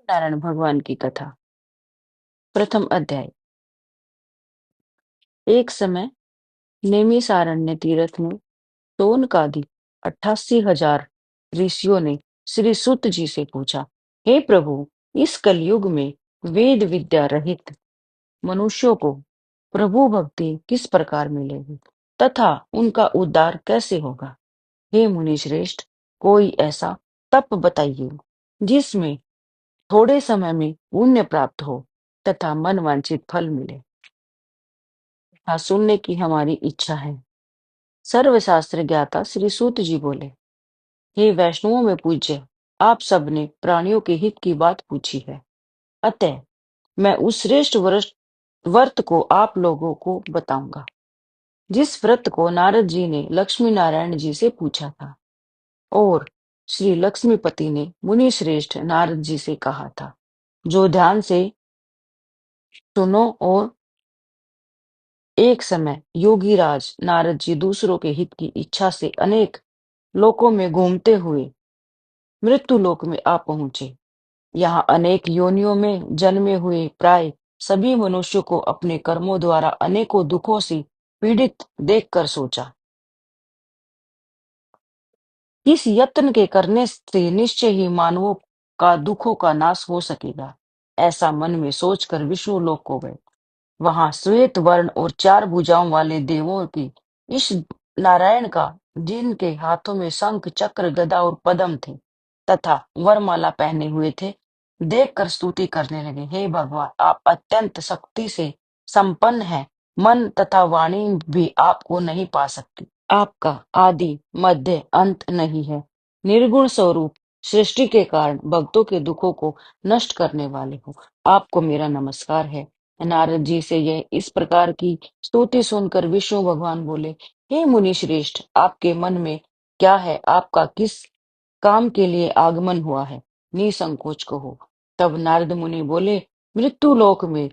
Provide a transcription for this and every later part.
नारायण भगवान की कथा। प्रथम अध्याय। एक समय नेमिषारण्य तीर्थ में शौनकादि 88,000 ऋषियों ने श्री सुत जी से पूछा, हे प्रभु, इस कलयुग में वेद विद्या रहित मनुष्यों को प्रभु भक्ति किस प्रकार मिलेगी तथा उनका उद्धार कैसे होगा। हे मुनि श्रेष्ठ, कोई ऐसा तप बताइए जिसमें थोड़े समय में पुण्य प्राप्त हो तथा मन वांछित फल मिले। हाँ, सुनने की हमारी इच्छा है। सर्वशास्त्र ज्ञाता श्री सूत जी बोले, हे वैष्णवों में पूज्य, आप सबने प्राणियों के हित की बात पूछी है, अतः मैं उस श्रेष्ठ व्रत को आप लोगों को बताऊंगा जिस व्रत को नारद जी ने लक्ष्मी नारायण जी से पूछा था और श्री लक्ष्मीपति ने मुनि श्रेष्ठ नारद जी से कहा था। जो ध्यान से सुनो। और एक समय योगी राज नारद जी दूसरों के हित की इच्छा से अनेक लोकों में घूमते हुए मृत्यु लोक में आ पहुंचे। यहाँ अनेक योनियों में जन्मे हुए प्राय सभी मनुष्यों को अपने कर्मों द्वारा अनेकों दुखों से पीड़ित देखकर सोचा, इस यत्न के करने से निश्चय ही मानवों का दुखों का नाश हो सकेगा। ऐसा मन में सोचकर विष्णु लोक को गए। वहां श्वेत वर्ण और 4 भुजाओं वाले देवों की इस नारायण का, जिनके हाथों में शंख चक्र गदा और पद्म थे तथा वरमाला पहने हुए थे, देखकर स्तुति करने लगे, हे भगवान, आप अत्यंत शक्ति से संपन्न हैं। मन तथा वाणी भी आपको नहीं पा सकती। आपका आदि मध्य अंत नहीं है। निर्गुण स्वरूप सृष्टि के कारण भक्तों के दुखों को नष्ट करने वाले हो, आपको मेरा नमस्कार है। नारद जी से यह इस प्रकार की स्तुति सुनकर विष्णु भगवान बोले, हे मुनि श्रेष्ठ, आपके मन में क्या है, आपका किस काम के लिए आगमन हुआ है, निसंकोच कहो। तब नारद मुनि बोले, मृत्यु लोक में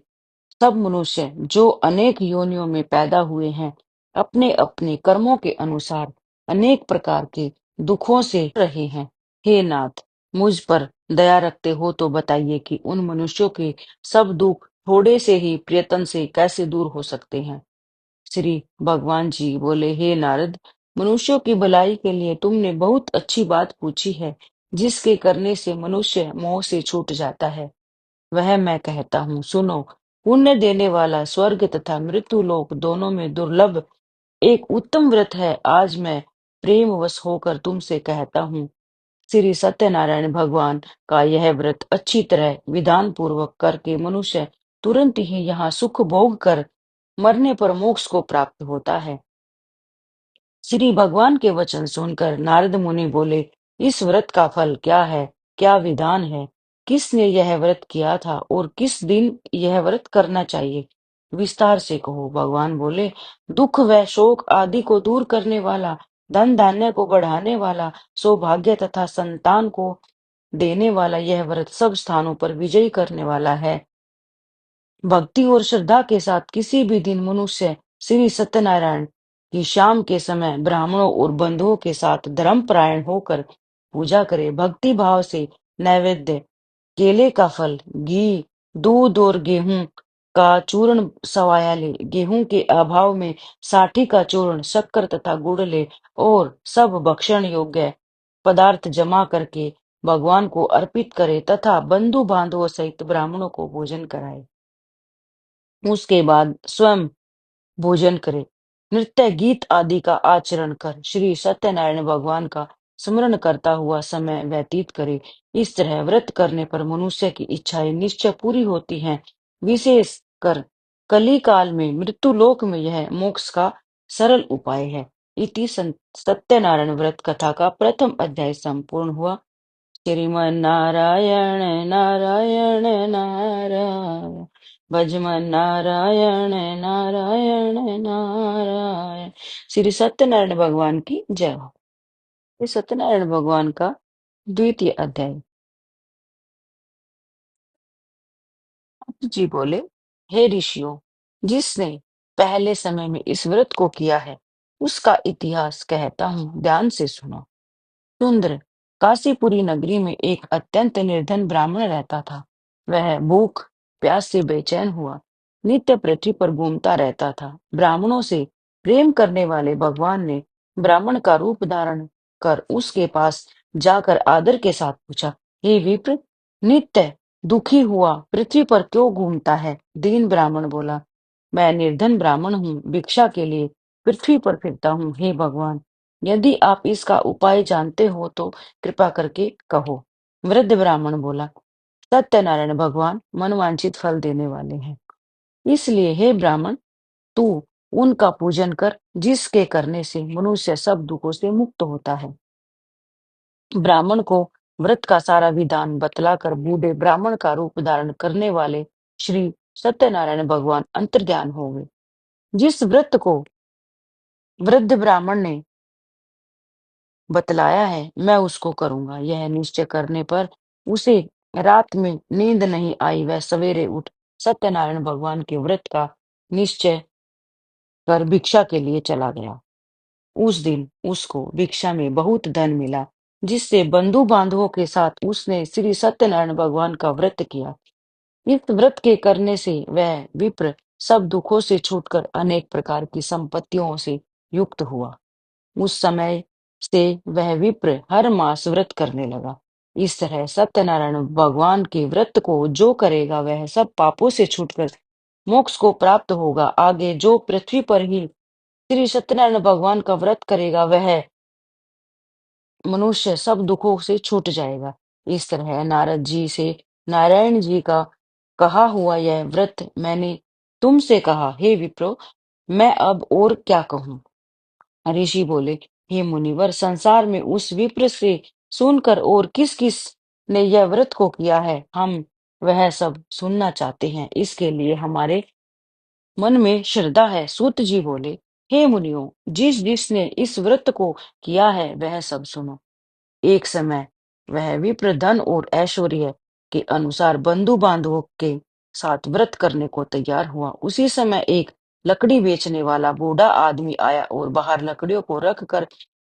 सब मनुष्य जो अनेक योनियों में पैदा हुए हैं, अपने अपने कर्मों के अनुसार अनेक प्रकार के दुखों से रहे हैं। हे नाथ, मुझ पर दया रखते हो तो बताइए कि उन मनुष्यों के सब दुख थोड़े से ही प्रयत्न से कैसे दूर हो सकते हैं। श्री भगवान जी बोले, हे नारद, मनुष्यों की भलाई के लिए तुमने बहुत अच्छी बात पूछी है, जिसके करने से मनुष्य मोह से छूट जाता है, वह मैं कहता हूँ, सुनो। पुण्य देने वाला स्वर्ग तथा मृत्यु लोक दोनों में दुर्लभ एक उत्तम व्रत है, आज मैं प्रेमवश होकर तुमसे कहता हूँ। श्री सत्यनारायण भगवान का यह व्रत अच्छी तरह विधान पूर्वक करके मनुष्य तुरंत ही यहाँ सुख भोग कर मरने पर मोक्ष को प्राप्त होता है। श्री भगवान के वचन सुनकर नारद मुनि बोले, इस व्रत का फल क्या है, क्या विधान है, किसने यह व्रत किया था और किस दिन यह व्रत करना चाहिए, विस्तार से कहो। भगवान बोले, दुख व शोक आदि को दूर करने वाला, धन धान्य को बढ़ाने वाला, सौभाग्य तथा संतान को देने वाला यह व्रत सब स्थानों पर विजयी करने वाला है। भक्ति और श्रद्धा के साथ किसी भी दिन मनुष्य श्री सत्यनारायण की शाम के समय ब्राह्मणों और बंधुओं के साथ धर्मपरायण होकर पूजा करे। भक्ति भाव से नैवेद्य, केले का फल, घी, दूध और गेहूं का चूर्ण सवाया ले। गेहूं के अभाव में साठी का चूर्ण, शक्कर तथा गुड़ ले और सब भक्षण योग्य पदार्थ जमा करके भगवान को अर्पित करे तथा बंधु बांधवों सहित ब्राह्मणों को भोजन कराए। उसके बाद स्वयं भोजन करे। नृत्य गीत आदि का आचरण कर श्री सत्यनारायण भगवान का स्मरण करता हुआ समय व्यतीत करे। इस तरह व्रत करने पर मनुष्य की इच्छाएं निश्चय पूरी होती हैं। विशेष कर कली काल में मृत्यु लोक में यह मोक्ष का सरल उपाय है। इति सत्यनारायण व्रत कथा का प्रथम अध्याय संपूर्ण हुआ। श्रीमन नारायण नारायण नारायण, भजमन नारायण नारायण नारायण। श्री सत्यनारायण भगवान की जय हो। ये सत्यनारायण भगवान का द्वितीय अध्याय। जी बोले, हे ऋषियों, जिसने पहले समय में इस व्रत को किया है, उसका इतिहास कहता हूँ, ध्यान से सुनो। सुंदर काशीपुरी नगरी में एक अत्यंत निर्धन ब्राह्मण रहता था। वह भूख प्यास से बेचैन हुआ नित्य पृथ्वी पर घूमता रहता था। ब्राह्मणों से प्रेम करने वाले भगवान ने ब्राह्मण का रूप धारण कर उसके पास जाकर आदर के साथ पूछा, हे विप्र, नित्य दुखी हुआ पृथ्वी पर क्यों घूमता है? दीन ब्राह्मण बोला, मैं निर्धन ब्राह्मण हूँ, भिक्षा के लिए पृथ्वी पर फिरता हूँ। हे भगवान, यदि आप इसका उपाय जानते हो तो कृपा करके कहो। वृद्ध ब्राह्मण बोला, सत्यनारायण भगवान मनवांछित फल देने वाले हैं, इसलिए हे ब्राह्मण, तू उनका पूजन कर, जिसके करने से मनुष्य सब दुखों से मुक्त होता है। ब्राह्मण को व्रत का सारा विधान बतलाकर बूढ़े ब्राह्मण का रूप धारण करने वाले श्री सत्यनारायण भगवान अंतर्ध्यान हो गए। जिस व्रत को वृद्ध ब्राह्मण ने बतलाया है, मैं उसको करूंगा। यह निश्चय करने पर उसे रात में नींद नहीं आई। वह सवेरे उठ सत्यनारायण भगवान के व्रत का निश्चय कर भिक्षा के लिए चला गया। उस दिन उसको भिक्षा में बहुत धन मिला, जिससे बंधु बांधवों के साथ उसने श्री सत्यनारायण भगवान का व्रत किया। इस व्रत के करने से वह विप्र सब दुखों से छूटकर अनेक प्रकार की संपत्तियों से युक्त हुआ। उस समय से वह विप्र हर मास व्रत करने लगा। इस तरह सत्यनारायण भगवान के व्रत को जो करेगा वह सब पापों से छूटकर मोक्ष को प्राप्त होगा। आगे जो पृथ्वी पर ही श्री सत्यनारायण भगवान का व्रत करेगा वह मनुष्य सब दुखों से छूट जाएगा। इस तरह नारद जी से नारायण जी का कहा हुआ यह व्रत मैंने तुमसे कहा। हे विप्रो, मैं अब और क्या कहूँ? ऋषि बोले, हे मुनिवर, संसार में उस विप्र से सुनकर और किस किस ने यह व्रत को किया है, हम वह सब सुनना चाहते हैं। इसके लिए हमारे मन में श्रद्धा है। सूत जी बोले, हे मुनियों, जिस जिसने इस व्रत को किया है वह सब सुनो। एक समय वह विप्र धन और ऐश्वर्य के अनुसार बंधु बांधवों के साथ व्रत करने को तैयार हुआ। उसी समय एक लकड़ी बेचने वाला बूढ़ा आदमी आया और बाहर लकड़ियों को रख कर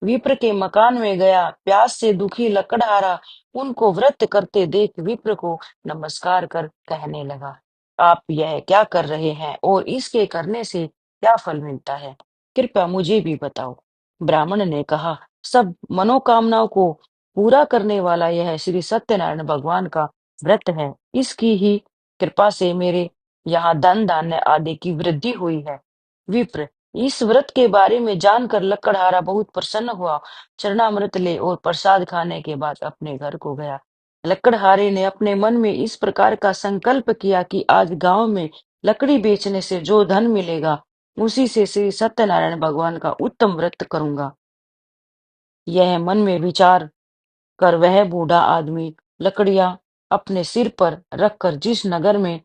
विप्र के मकान में गया। प्यास से दुखी लकड़हारा उनको व्रत करते देख विप्र को नमस्कार कर कहने लगा, आप यह क्या कर रहे हैं और इसके करने से क्या फल मिलता है? कृपया मुझे भी बताओ। ब्राह्मण ने कहा, सब मनोकामनाओं को पूरा करने वाला यह श्री सत्यनारायण भगवान का व्रत है। इसकी ही कृपा से मेरे यहाँ धन धान्य आदि की वृद्धि हुई है। विप्र इस व्रत के बारे में जानकर लकड़हारा बहुत प्रसन्न हुआ। चरणामृत ले और प्रसाद खाने के बाद अपने घर को गया। लकड़हारे ने अपने मन में इस प्रकार का संकल्प किया कि आज गांव में लकड़ी बेचने से जो धन मिलेगा उसी से श्री सत्यनारायण भगवान का उत्तम व्रत करूंगा। यह मन में विचार कर वह बूढ़ा आदमी लकड़ियां अपने सिर पर रखकर जिस नगर में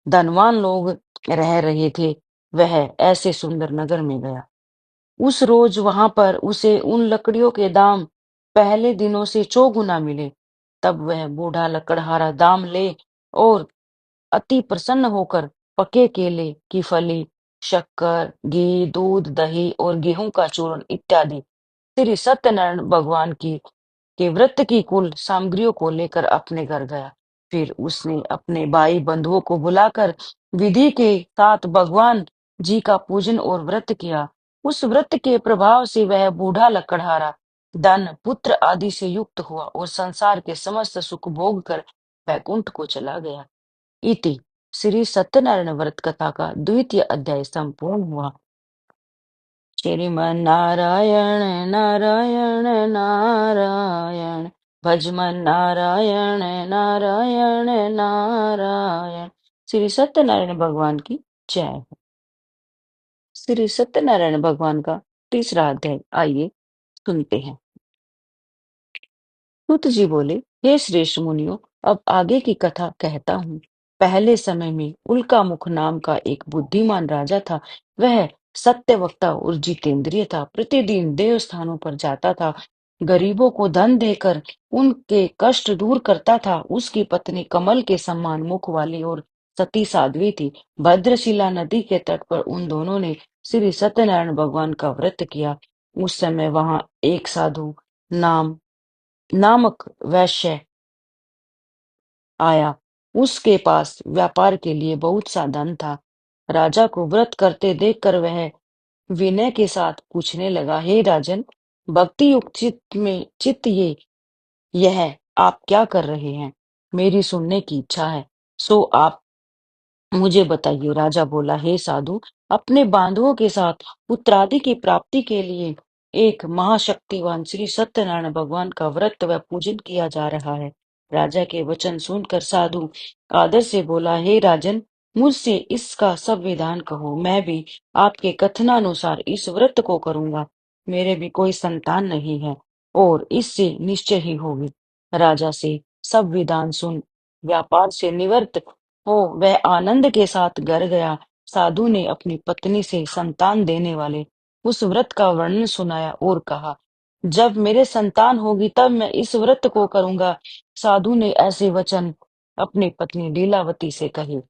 धनवान लोग रह रहे थे वह ऐसे सुंदर नगर में गया। उस रोज वहां पर उसे उन लकड़ियों के दाम पहले दिनों से 4 गुना मिले। तब वह बूढ़ा लकड़हारा दाम ले और अति प्रसन्न होकर पके केले की फली, शक्कर, घी, दूध, दही और गेहूं का चूर्ण इत्यादि श्री सत्यनारायण भगवान की के व्रत की कुल सामग्रियों को लेकर अपने घर गया। फिर उसने अपने भाई बंधुओं को बुलाकर विधि के साथ भगवान जी का पूजन और व्रत किया। उस व्रत के प्रभाव से वह बूढ़ा लकड़हारा धन पुत्र आदि से युक्त हुआ और संसार के समस्त सुख भोग कर वैकुंठ को चला गया। इति श्री सत्यनारायण व्रत कथा का द्वितीय अध्याय संपूर्ण हुआ। श्रीमन नारायण नारायण नारायण, भजमन नारायण नारायण नारायण। श्री सत्यनारायण भगवान की जय हो। श्री सत्यनारायण भगवान का तीसरा अध्याय, आइए सुनते हैं। सूत जी बोले, हे श्रेष्ठ मुनियों, अब आगे की कथा कहता हूँ। पहले समय में उल्का मुख नाम का एक बुद्धिमान राजा था। वह सत्यवक्ता और जितेंद्रिय था। प्रतिदिन देव स्थानों पर जाता था, गरीबों को धन देकर उनके कष्ट दूर करता था। उसकी पत्नी कमल के समान मुख वाली और सती साध्वी थी। भद्रशिला नदी के तट पर उन दोनों ने श्री सत्यनारायण भगवान का व्रत किया। उस समय वहां एक साधु नाम नामक वैश्य आया। उसके पास व्यापार के लिए बहुत सा धन था। राजा को व्रत करते देखकर वह विनय के साथ पूछने लगा, हे राजन, भक्ति युक्त चित्त यह आप क्या कर रहे हैं? मेरी सुनने की इच्छा है, सो आप मुझे बताइए। राजा बोला, हे साधु, अपने बांधवों के साथ पुत्रादि की प्राप्ति के लिए एक महाशक्तिवान श्री सत्यनारायण भगवान का व्रत व पूजन किया जा रहा है। राजा के वचन सुनकर साधु आदर से बोला, हे राजन, मुझसे इसका सब विधान कहो, मैं भी आपके कथनानुसार इस व्रत को करूंगा। मेरे भी कोई संतान नहीं है और इससे निश्चय ही होगी। राजा से सब विधान सुन व्यापार से निवृत्त हो वह आनंद के साथ घर गया। साधु ने अपनी पत्नी से संतान देने वाले उस व्रत का वर्णन सुनाया और कहा, जब मेरे संतान होगी तब मैं इस व्रत को करूंगा। साधु ने ऐसे वचन अपनी पत्नी लीलावती से कहे।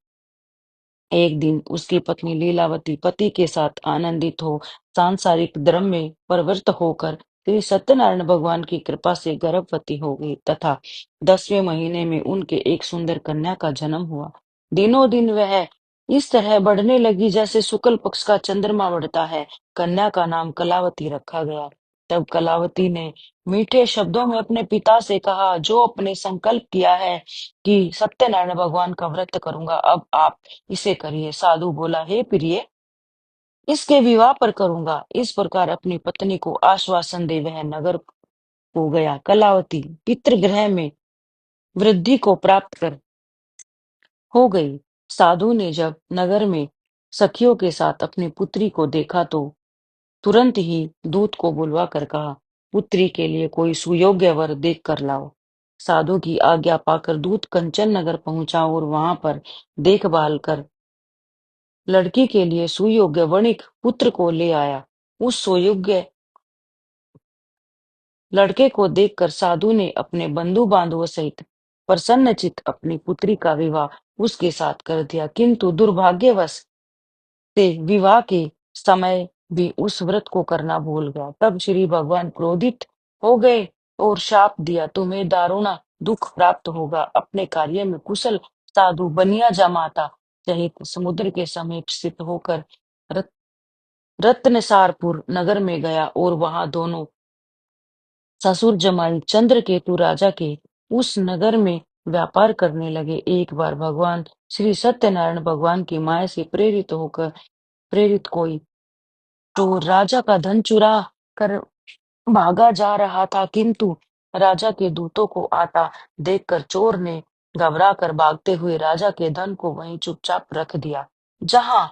एक दिन उसकी पत्नी लीलावती पति के साथ आनंदित हो सांसारिक धर्म में प्रवृत्त होकर श्री सत्यनारायण भगवान की कृपा से गर्भवती हो गई तथा 10वें महीने में उनके एक सुंदर कन्या का जन्म हुआ। दिनों दिन वह इस तरह बढ़ने लगी जैसे शुक्ल पक्ष का चंद्रमा बढ़ता है। कन्या का नाम कलावती रखा गया। तब कलावती ने मीठे शब्दों में अपने पिता से कहा, जो अपने संकल्प किया है कि सत्यनारायण भगवान का व्रत करूंगा, अब आप इसे करिए। साधु बोला, हे प्रिय, इसके विवाह पर करूंगा। इस प्रकार अपनी पत्नी को आश्वासन दे वह नगर को गया। कलावती पितृगृह में वृद्धि को प्राप्त कर हो गई। साधु ने जब नगर में सखियों के साथ अपनी पुत्री को देखा तो तुरंत ही दूत को बुलवा कर कहा, पुत्री के लिए कोई सुयोग्य वर देख कर लाओ। साधु की आज्ञा पाकर दूत कंचन नगर पहुंचा और वहां पर देखभाल कर लड़की के लिए सुयोग्य वणिक पुत्र को ले आया। उस सुयोग्य लड़के को देखकर साधु ने अपने बंधु बांधवों सहित प्रसन्नचित्त अपनी पुत्री का विवाह उसके साथ कर दिया। किंतु दुर्भाग्यवश से विवाह के समय भी उस व्रत को करना भूल गया। तब श्री भगवान क्रोधित हो गए और शाप दिया, तुम्हें दारुण दुख प्राप्त होगा। अपने कार्य में कुशल साधु बनिया जामाता सहित समुद्र के समीप स्थित होकर रत, रत्नसारपुर नगर में गया और वहां दोनों ससुर जमाई चंद्रकेतु राजा के उस नगर में व्यापार करने लगे। एक बार भगवान श्री सत्यनारायण भगवान की माया से प्रेरित कोई चोर राजा का धन चुरा कर भागा जा रहा था, किंतु राजा के दूतों को आता देखकर चोर ने घबरा कर भागते हुए राजा के धन को वहीं चुपचाप रख दिया जहां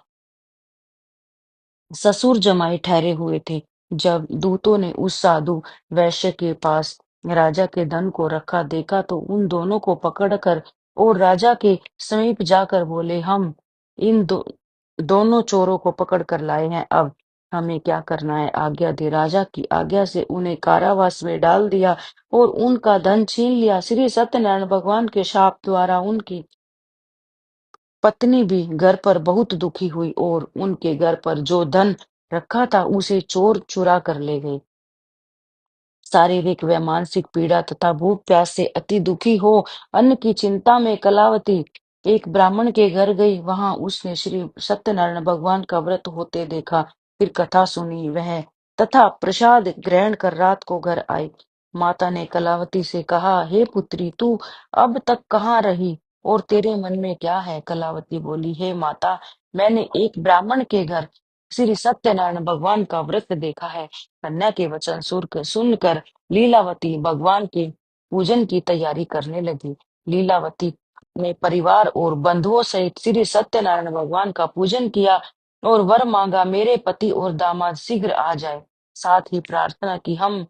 ससुर जमाई ठहरे हुए थे। जब दूतों ने उस साधु वैश्य के पास राजा के धन को रखा देखा तो उन दोनों को पकड़कर और राजा के समीप जाकर बोले, हम इन दोनों चोरों को पकड़ कर लाए हैं, अब हमें क्या करना है, आज्ञा दे। राजा की आज्ञा से उन्हें कारावास में डाल दिया और उनका धन छीन लिया। श्री सत्यनारायण भगवान के शाप द्वारा उनकी पत्नी भी घर पर बहुत दुखी हुई और उनके घर पर जो धन रखा था उसे चोर चुरा कर ले गए। शारीरिक व मानसिक पीड़ा तथा भूख प्यास से अति दुखी हो अन्न की चिंता में कलावती एक ब्राह्मण के घर गई। वहां उसने श्री सत्यनारायण भगवान का व्रत होते देखा, फिर कथा सुनी वह तथा प्रसाद ग्रहण कर रात को घर आई। माता ने कलावती से कहा, हे पुत्री, तू अब तक कहाँ रही और तेरे मन में क्या है? कलावती बोली, हे माता, मैंने एक ब्राह्मण के घर श्री सत्यनारायण भगवान का व्रत देखा है। कन्या के वचन सुनकर लीलावती भगवान के पूजन की तैयारी करने लगी। लीलावती ने परिवार और बंधुओं सहित श्री सत्यनारायण भगवान का पूजन किया और वर मांगा, मेरे पति और दामाद शीघ्र आ जाए। साथ ही प्रार्थना की, हम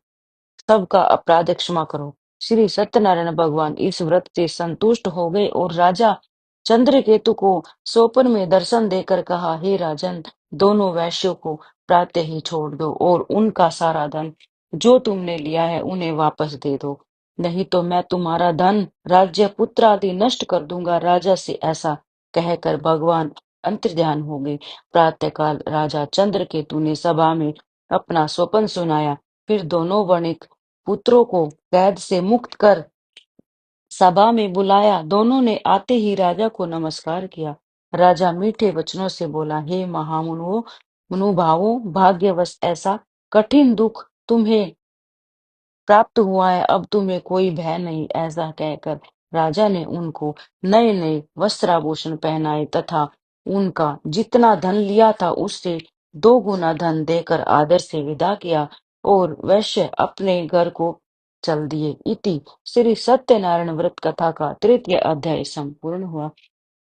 सबका अपराध क्षमा करो। श्री सत्यनारायण भगवान इस व्रत से संतुष्ट हो गए और राजा चंद्रकेतु को स्वप्न में दर्शन देकर कहा, हे राजन, दोनों वैश्यों को प्रातः ही छोड़ दो और उनका सारा धन जो तुमने लिया है उन्हें वापस दे दो, नहीं तो मैं तुम्हारा धन राज्य पुत्र आदि नष्ट कर दूंगा। राजा से ऐसा कहकर भगवान अंतर्ध्यान हो गए। प्रातःकाल राजा चंद्रकेतु ने सभा में अपना स्वप्न सुनाया। फिर दोनों वणिक पुत्रों को कैद से मुक्त कर सभा में बुलाया। दोनों ने आते ही राजा को नमस्कार किया। राजा मीठे वचनों से बोला, हे महामुनुओं, मनुभावों, भाग्यवश ऐसा कठिन दुख तुम्हें प्राप्त हुआ है, अब तुम्हें कोई भय नहीं। ऐसा कहकर राजा ने उनको नए नए वस्त्राभूषण पहनाए तथा उनका जितना धन लिया था उससे 2 गुना धन देकर आदर से विदा किया और वैश्य अपने घर को चल दिए। इति श्री सत्यनारायण व्रत कथा का 3य अध्याय संपूर्ण हुआ।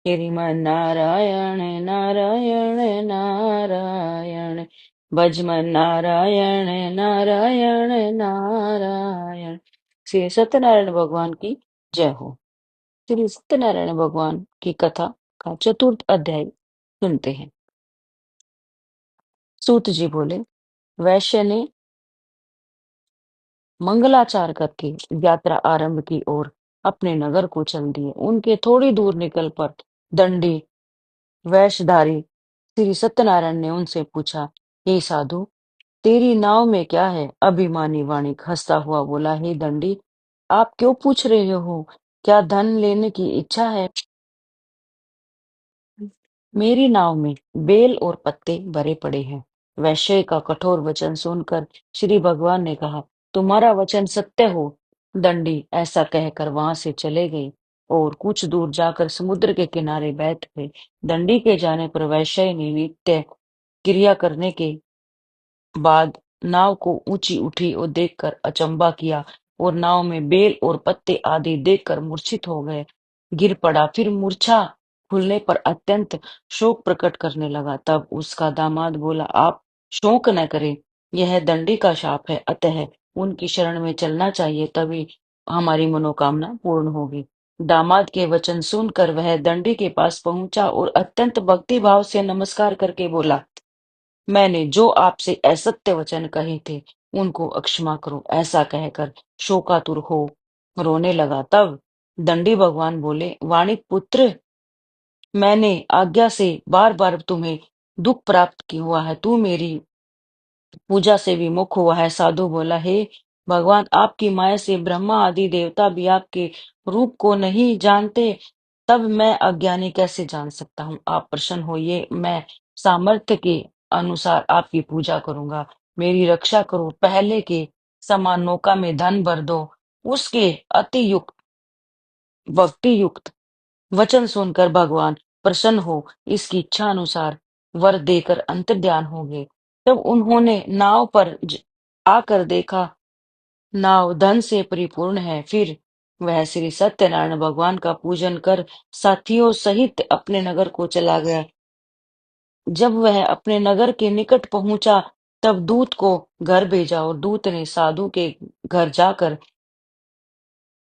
श्रीमन नारायण नारायण नारायण, भजमन नारायण नारायण नारायण। श्री सत्यनारायण भगवान की जय हो। श्री सत्यनारायण भगवान की कथा का 4th अध्याय सुनते हैं। सूत जी बोले, वैश्य ने मंगलाचार करके यात्रा आरंभ की और अपने नगर को चल दिए। उनके थोड़ी दूर निकल पर दंडी वेशधारी श्री सत्यनारायण ने उनसे पूछा, हे साधु, तेरी नाव में क्या है? अभिमानी वाणिक हंसता हुआ बोला, हे दंडी, आप क्यों पूछ रहे हो? क्या धन लेने की इच्छा है? मेरी नाव में बेल और पत्ते भरे पड़े हैं। वैश्य का कठोर वचन सुनकर श्री भगवान ने कहा, तुम्हारा वचन सत्य हो। दंडी ऐसा कहकर वहां से चले गए और कुछ दूर जाकर समुद्र के किनारे बैठ गए। दंडी के जाने पर वैश्य ने नित्य क्रिया करने के बाद नाव को ऊंची उठी और देखकर अचंबा किया और नाव में बेल और पत्ते आदि देखकर मूर्छित हो गए, गिर पड़ा। फिर मूर्छा खुलने पर अत्यंत शोक प्रकट करने लगा। तब उसका दामाद बोला, आप शोक न करें, यह दंडी का शाप है, अतः उनकी शरण में चलना चाहिए, तभी हमारी मनोकामना पूर्ण होगी। दामाद के वचन सुनकर वह दंडी के पास पहुंचा और अत्यंत भक्ति भाव से नमस्कार करके बोला, मैंने जो आपसे असत्य वचन कहे थे उनको अक्षमा करो। ऐसा कहकर शोकातुर हो रोने लगा। तब दंडी भगवान बोले, वाणिक पुत्र, मैंने आज्ञा से बार बार तुम्हें दुख प्राप्त की हुआ है, तू मेरी पूजा से विमुख हुआ है। साधु बोला, हे भगवान, आपकी माया से ब्रह्मा आदि देवता भी आपके रूप को नहीं जानते, तब मैं अज्ञानी कैसे जान सकता हूँ? आप प्रसन्न होइए, मैं सामर्थ्य के अनुसार आपकी पूजा करूंगा। मेरी रक्षा करो, पहले के समान नौका में धन भर दो। उसके अति युक्त भक्ति युक्त वचन सुनकर भगवान प्रसन्न हो इसकी इच्छा अनुसार वर देकर अंतर्ध्यान हो गए। तब उन्होंने नाव पर आकर देखा, नाव धन से परिपूर्ण है। फिर वह श्री सत्यनारायण भगवान का पूजन कर साथियों सहित अपने नगर को चला गया। जब वह अपने नगर के निकट पहुंचा तब दूत को घर भेजा और दूत ने साधु के घर जाकर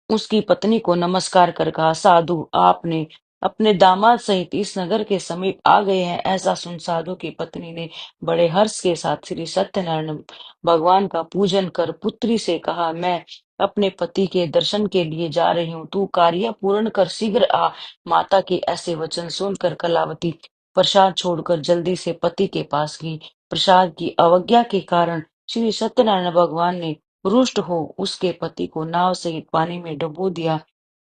उसकी पत्नी को नमस्कार कर कहा, साधु, आपने अपने दामाद सहित इस नगर के समीप आ गए हैं। ऐसा सुन साधु की पत्नी ने बड़े हर्ष के साथ श्री सत्यनारायण भगवान का पूजन कर पुत्री से कहा, मैं अपने पति के दर्शन के लिए जा रही हूँ, तू कार्य पूर्ण कर शीघ्र आ। माता के ऐसे वचन सुनकर कलावती प्रसाद छोड़कर जल्दी से पति के पास गई। प्रसाद की अवज्ञा के कारण श्री सत्यनारायण भगवान ने रुष्ट हो उसके पति को नाव सहित पानी में डुबो दिया।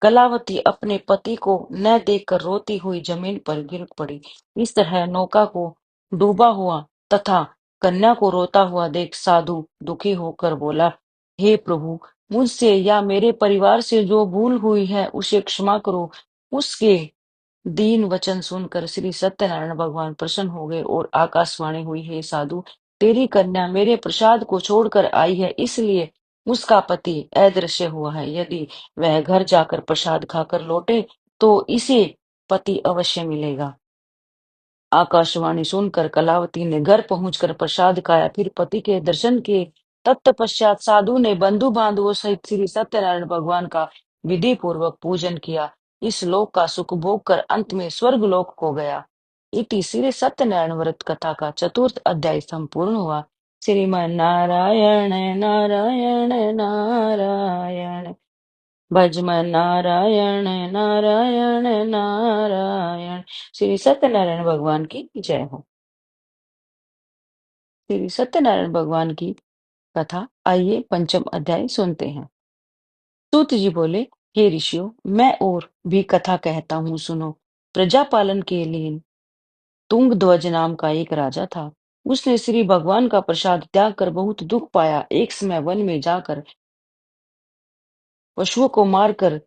कलावती अपने पति को न देखकर रोती हुई जमीन पर गिर पड़ी। इस तरह नौका को डूबा हुआ तथा कन्या को रोता हुआ देख साधु दुखी होकर बोला, हे प्रभु, मुझसे या मेरे परिवार से जो भूल हुई है उसे क्षमा करो। उसके दीन वचन सुनकर श्री सत्यनारायण भगवान प्रसन्न हो गए और आकाशवाणी हुई, हे साधु, तेरी कन्या मेरे प्रसाद को छोड़कर आई है, इसलिए उसका पति अदृश्य हुआ है। यदि वह घर जाकर प्रसाद खाकर लौटे तो इसे पति अवश्य मिलेगा। आकाशवाणी सुनकर कलावती ने घर पहुंचकर प्रसाद खाया, फिर पति के दर्शन किए। तत्पश्चात साधु ने बंधु बांधवों सहित श्री सत्यनारायण भगवान का विधि पूर्वक पूजन किया। इस लोक का सुख भोग कर अंत में स्वर्ग लोक को गया। इति श्री सत्यनारायण व्रत कथा का 4th अध्याय संपूर्ण हुआ। श्रीमन नारायण नारायण नारायण, भजमन नारायण नारायण नारायण। श्री सत्यनारायण भगवान की जय हो। श्री सत्यनारायण भगवान की कथा आइए पंचम अध्याय सुनते हैं। सूत जी बोले, हे ऋषियों, मैं और भी कथा कहता हूँ, सुनो। प्रजापालन के लिए तुंगध्वज नाम का एक राजा था। उसने श्री भगवान का प्रसाद त्याग कर बहुत दुख पाया। एक समय वन में जाकर पशुओं को मारकर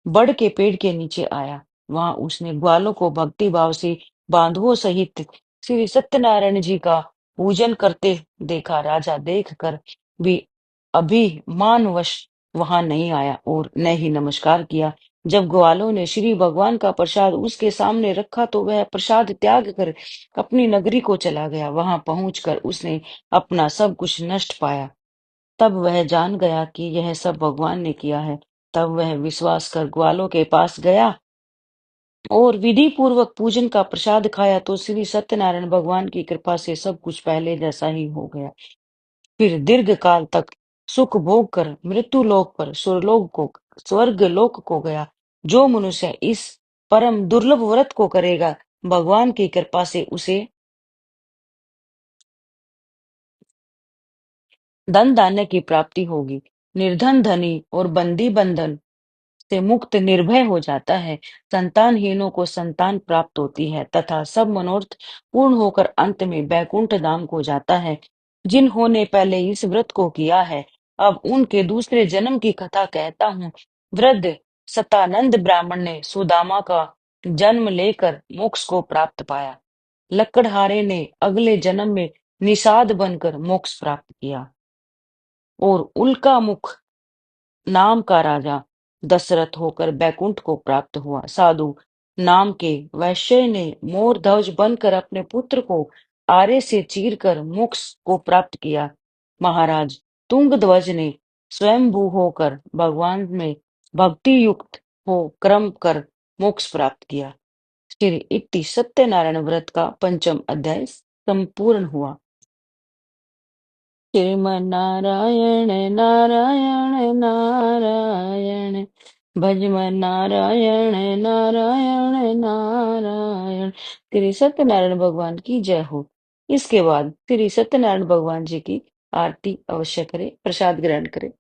बड़ के पेड़ के नीचे आया। वहां उसने ग्वालों को भक्ति भाव से बांधवों सहित श्री सत्यनारायण जी का पूजन करते देखा। राजा देखकर भी अभिमानवश वहां नहीं आया और न ही नमस्कार किया। जब ग्वालों ने श्री भगवान का प्रसाद उसके सामने रखा तो वह प्रसाद त्याग कर अपनी नगरी को चला गया। वहां पहुंचकर उसने अपना सब कुछ नष्ट पाया। तब वह जान गया कि यह सब भगवान ने किया है। तब वह विश्वास कर ग्वालों के पास गया और विधि पूर्वक पूजन का प्रसाद खाया तो श्री सत्यनारायण भगवान की कृपा से सब कुछ पहले जैसा ही हो गया। फिर दीर्घ काल तक सुख भोग कर मृत्यु लोक पर स्वर्ग लोक को गया। जो मनुष्य इस परम दुर्लभ व्रत को करेगा, भगवान की कृपा से उसे धन धान्य की प्राप्ति होगी। निर्धन धनी और बंदी बंधन से मुक्त निर्भय हो जाता है। संतानहीनों को संतान प्राप्त होती है तथा सब मनोरथ पूर्ण होकर अंत में बैकुंठ धाम को जाता है। जिन्होंने पहले इस व्रत को किया है, अब उनके दूसरे जन्म की कथा कहता हूँ। वृद्ध सतानंद ब्राह्मण ने सुदामा का जन्म लेकर मोक्ष को प्राप्त पाया। लकड़हारे ने अगले जन्म में निषाद बनकर मोक्ष प्राप्त किया और उल्का मुख नाम का राजा दशरथ होकर बैकुंठ को प्राप्त हुआ। साधु नाम के वैश्य ने मोर ध्वज बनकर अपने पुत्र को आरे से चीरकर मोक्ष को प्राप्त किया। महाराज तुंगध्वज ने स्वयंभू होकर भगवान में भक्ति युक्त हो क्रम कर मोक्ष प्राप्त किया। श्री इति सत्यनारायण व्रत का पंचम अध्याय संपूर्ण हुआ। श्रीमन्नारायण नारायण नारायण, भजमन नारायण नारायण नारायण। श्री सत्यनारायण भगवान की जय हो। इसके बाद श्री सत्यनारायण भगवान जी की आरती अवश्य करें, प्रसाद ग्रहण करें।